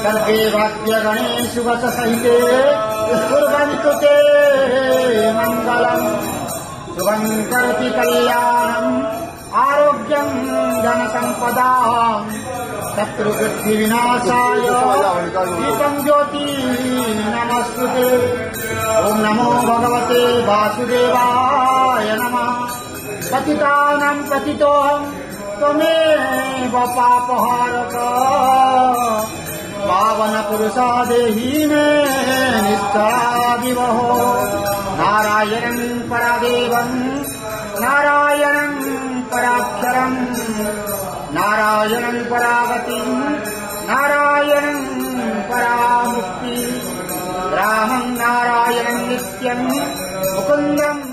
सर्वे भाग्यगणेषु वससहिते कुर्वन्तु ते मङ्गलम्। शुभं करोति कल्याणम् आरोग्यं धनसम्पदाम्। शत्रुबुद्धिविनाशाय दीपं ज्योति नमस्तुते। ओम नमो भगवते वासुदेवाय नमः। पतितानां पतितोऽहं त्वमेव पापहारक। पावन पुरुषा देहि मे निष्ठादिवहो। नारायणं परादेवं नारायणं पराक्षरं नारायणं परागतिं नारायणं परामुक्ति। रामं नारायणं नित्यं मुकुन्दं